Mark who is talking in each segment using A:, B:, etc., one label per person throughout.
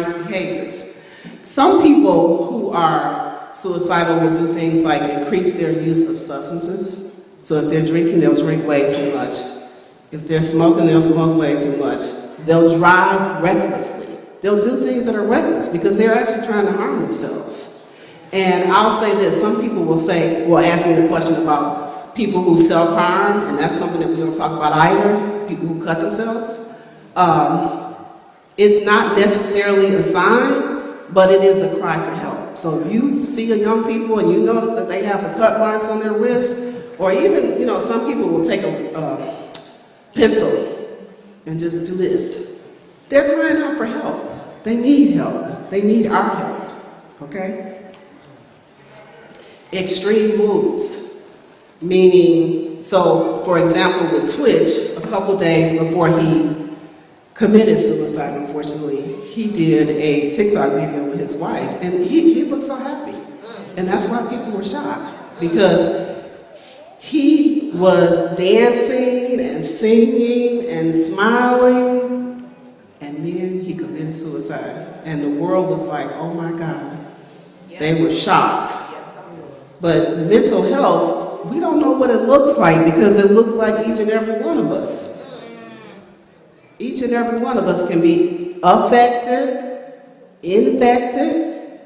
A: high-risk behaviors. Some people who are suicidal will do things like increase their use of substances. So if they're drinking, they'll drink way too much. If they're smoking, they'll smoke way too much. They'll drive recklessly. They'll do things that are reckless because they're actually trying to harm themselves. And I'll say this, some people will ask me the question about people who self-harm, and that's something that we don't talk about either, people who cut themselves. It's not necessarily a sign, but it is a cry for help. So if you see a young people and you notice that they have the cut marks on their wrist, or even, some people will take a pencil and just do this. They're crying out for help. They need help. They need our help, okay? Extreme moods, meaning, so for example with Twitch, a couple days before he committed suicide, unfortunately, he did a TikTok video with his wife, and he looked so happy. And that's why people were shocked, because he was dancing and singing and smiling, and then he committed suicide. And the world was like, oh my God. They were shocked. But mental health, we don't know what it looks like, because it looks like each and every one of us. Each and every one of us can be affected, infected,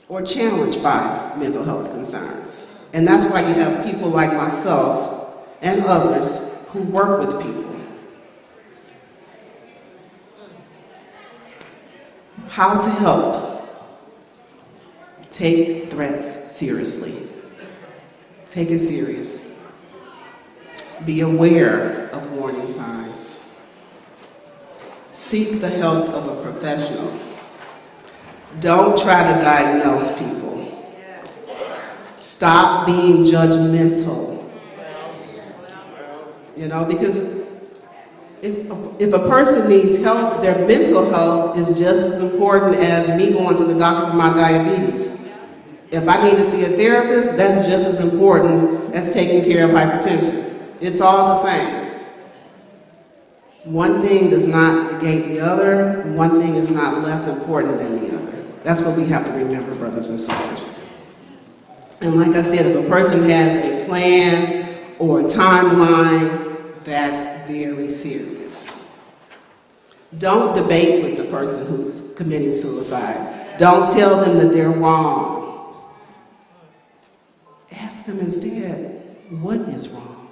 A: or challenged by mental health concerns. And that's why you have people like myself and others who work with people. How to help? Take threats seriously. Take it serious. Be aware of warning signs. Seek the help of a professional. Don't try to diagnose people. Stop being judgmental. Because if a person needs help, their mental health is just as important as me going to the doctor for my diabetes. If I need to see a therapist, that's just as important as taking care of hypertension. It's all the same. One thing does not negate the other. One thing is not less important than the other. That's what we have to remember, brothers and sisters. And like I said, if a person has a plan or a timeline, that's very serious. Don't debate with the person who's committing suicide. Don't tell them that they're wrong. Ask them instead, what is wrong?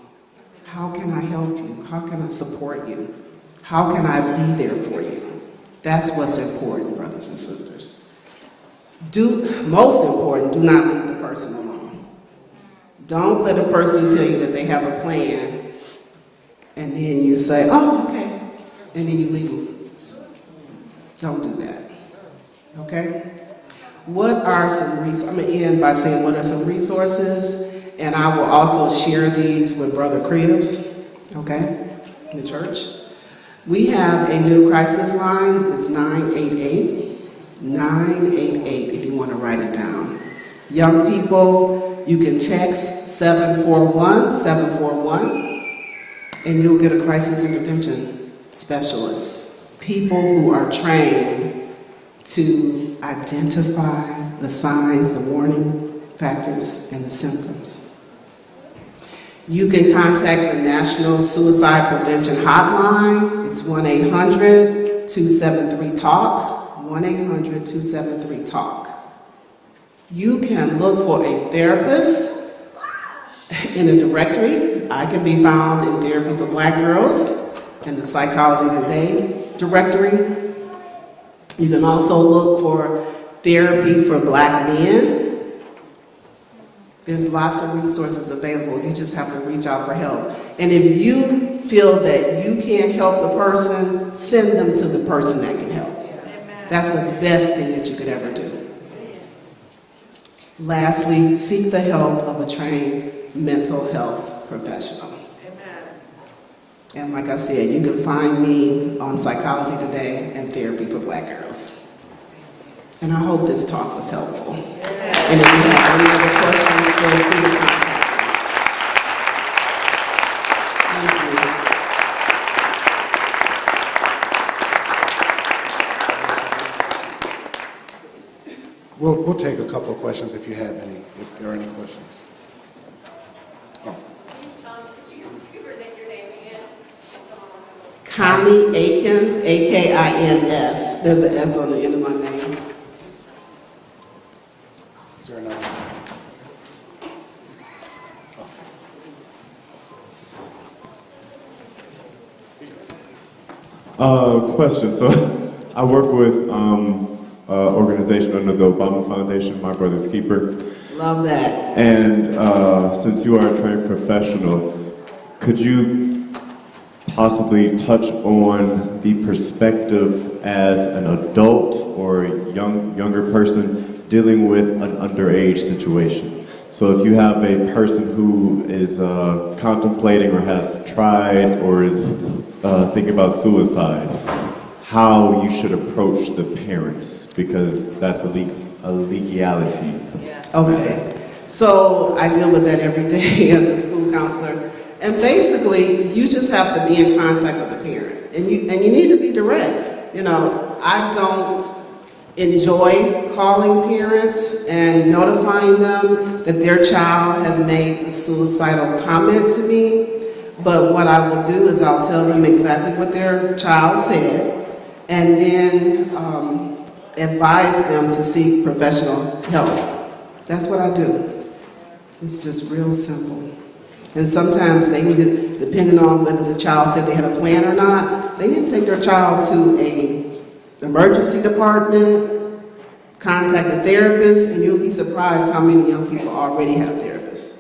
A: How can I help you? How can I support you? How can I be there for you? That's what's important, brothers and sisters. Most important, do not leave the person alone. Don't let a person tell you that they have a plan, and then you say, oh, okay, and then you leave them. Don't do that, okay? What are some resources? I'm going to end by saying what are some resources, and I will also share these with Brother Cribs, okay, in the church. We have a new crisis line. It's 988 if you want to write it down. Young people, you can text 741-741, and you'll get a crisis intervention specialist. People who are trained to identify the signs, the warning factors, and the symptoms. You can contact the National Suicide Prevention Hotline. It's 1-800-273-TALK, 1-800-273-TALK. You can look for a therapist in a directory. I can be found in Therapy for Black Girls in the Psychology Today directory. You can also look for Therapy for Black Men. There's lots of resources available. You just have to reach out for help. And if you feel that you can't help the person, send them to the person that can help. That's the best thing that you could ever do. Lastly, seek the help of a trained mental health professional. And like I said, you can find me on Psychology Today and Therapy for Black Girls. And I hope this talk was helpful. And if you have any other questions, feel free to contact me. Thank you.
B: We'll take a couple of questions if you have any, if there are any questions. Oh.
C: Could you repeat your name again?
A: Connie Akins, A-K-I-N-S. There's an S on the end of my name.
B: Is there another?
D: Question. So I work with organization under the Obama Foundation, My Brother's Keeper.
A: Love that.
D: And since you are a trained professional, could you possibly touch on the perspective as an adult or younger person dealing with an underage situation? So if you have a person who is contemplating or has tried or is thinking about suicide, how you should approach the parents, because that's a legality.
A: Okay. So I deal with that every day as a school counselor. And basically, you just have to be in contact with the parent. And you need to be direct. You know, I don't enjoy calling parents and notifying them that their child has made a suicidal comment to me. But what I will do is I'll tell them exactly what their child said and then advise them to seek professional help. That's what I do. It's just real simple. And sometimes they need to, depending on whether the child said they had a plan or not, they need to take their child to an emergency department, contact a therapist, and you'll be surprised how many young people already have therapists.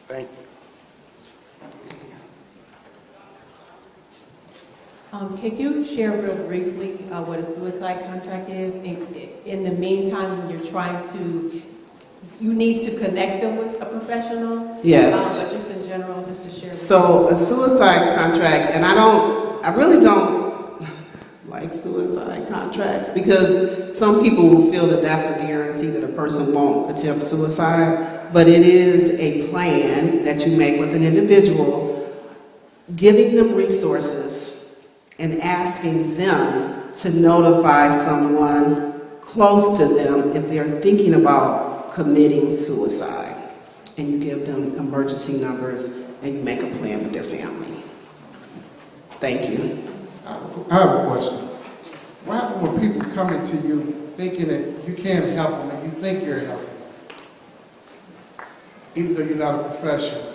B: Thank you.
C: Can you share real briefly what a suicide contract is? In the meantime, when you're trying to, you need to connect them with a professional?
A: Yes.
C: But just in general, just to share.
A: So a suicide contract, and I really don't like suicide contracts because some people will feel that that's a guarantee that a person won't attempt suicide, but it is a plan that you make with an individual, giving them resources and asking them to notify someone close to them if they're thinking about committing suicide. And you give them emergency numbers and you make a plan with their family. Thank you.
E: I have a question. What happens when people come into you thinking that you can't help them and you think you're helping them, even though you're not a professional?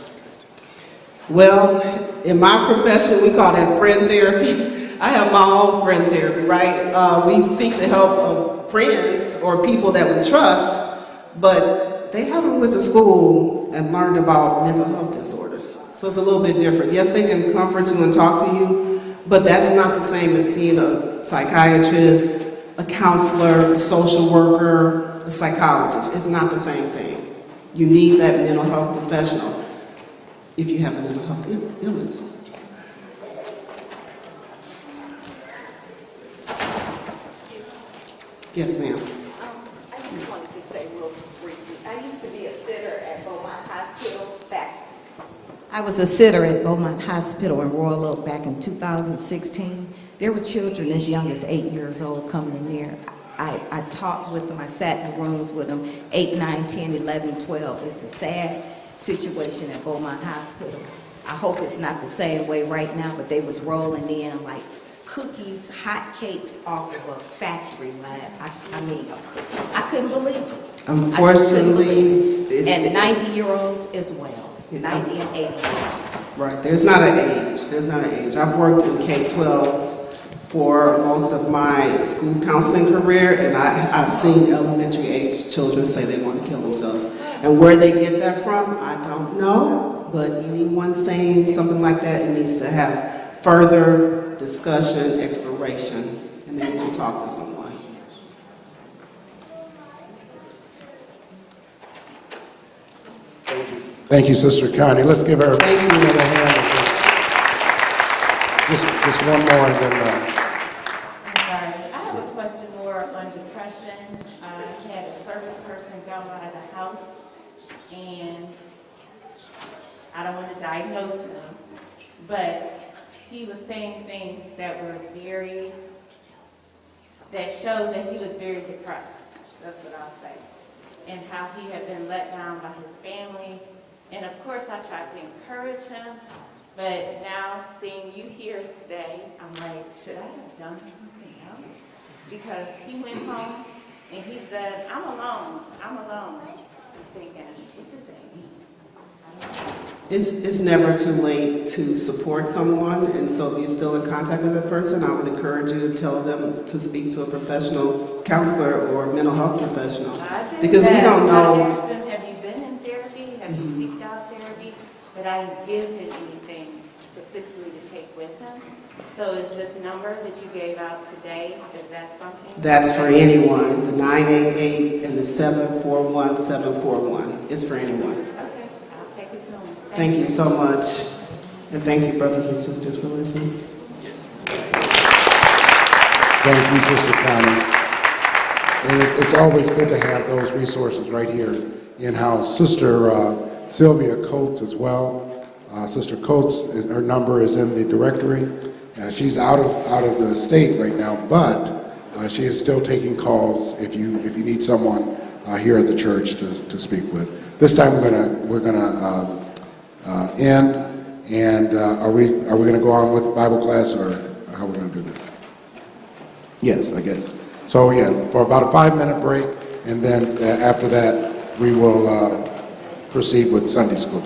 A: Well, in my profession, we call that friend therapy. I have my own friend therapy, right? We seek the help of friends or people that we trust, but they haven't went to school and learned about mental health disorders. So it's a little bit different. Yes, they can comfort you and talk to you, but that's not the same as seeing a psychiatrist, a counselor, a social worker, a psychologist. It's not the same thing. You need that mental health professional if you have a mental health illness. Yes, ma'am.
F: I just wanted to say real briefly, I used to be a sitter at Beaumont Hospital back. I was a sitter at Beaumont Hospital in Royal Oak back in 2016. There were children as young as 8 years old coming in there. I talked with them, I sat in the rooms with them, 8, 9, 10, 11, 12. It's a sad situation at Beaumont Hospital. I hope it's not the same way right now, but they was rolling in like cookies, hot cakes off of a factory lab. I mean, I couldn't believe it.
A: Unfortunately,
F: and 90-year-olds as well, 90 and 80.
A: Right, there's not an age. There's not an age. I've worked in K-12 for most of my school counseling career, and I've seen elementary age children say they want to kill themselves. And where they get that from, I don't know, but anyone saying something like that needs to have further discussion, exploration, and then you can talk to someone.
B: Thank you, Sister Connie. Let's give her
A: Thank you.
B: another hand. Just one more and then...
G: I'm sorry. I have a question more on depression. I had a service person come by the house, and I don't want to diagnose them, but he was saying things that were that showed that he was very depressed. That's what I'll say. And how he had been let down by his family. And of course, I tried to encourage him. But now, seeing you here today, I'm like, should I have done something else? Because he went home and he said, I'm alone. I'm thinking, it just ain't me. I don't know.
A: It's never too late to support someone, and so if you're still in contact with that person, I would encourage you to tell them to speak to a professional counselor or mental health professional.
G: I did
A: Because
G: that.
A: we don't
G: I
A: know.
G: asked him, have you been in therapy? Have you seeked out therapy? But I didn't give him anything specifically to take with him. So is this number that you gave out today, is that something?
A: That's for anyone. The 988 and the 741-741 is for anyone.
G: Okay, I'll take it to him.
A: Thank you so much. And thank you, brothers and sisters, for listening.
B: Thank you, Sister Connie. And it's always good to have those resources right here in-house. Sister Sylvia Coates as well. Sister Coates, her number is in the directory. She's out of the state right now, but she is still taking calls if you need someone here at the church to speak with. This time we're gonna end, and are we gonna go on with Bible class, or how are we gonna do this? Yes, I guess. So yeah, for about a 5-minute break, and then after that we will proceed with Sunday school.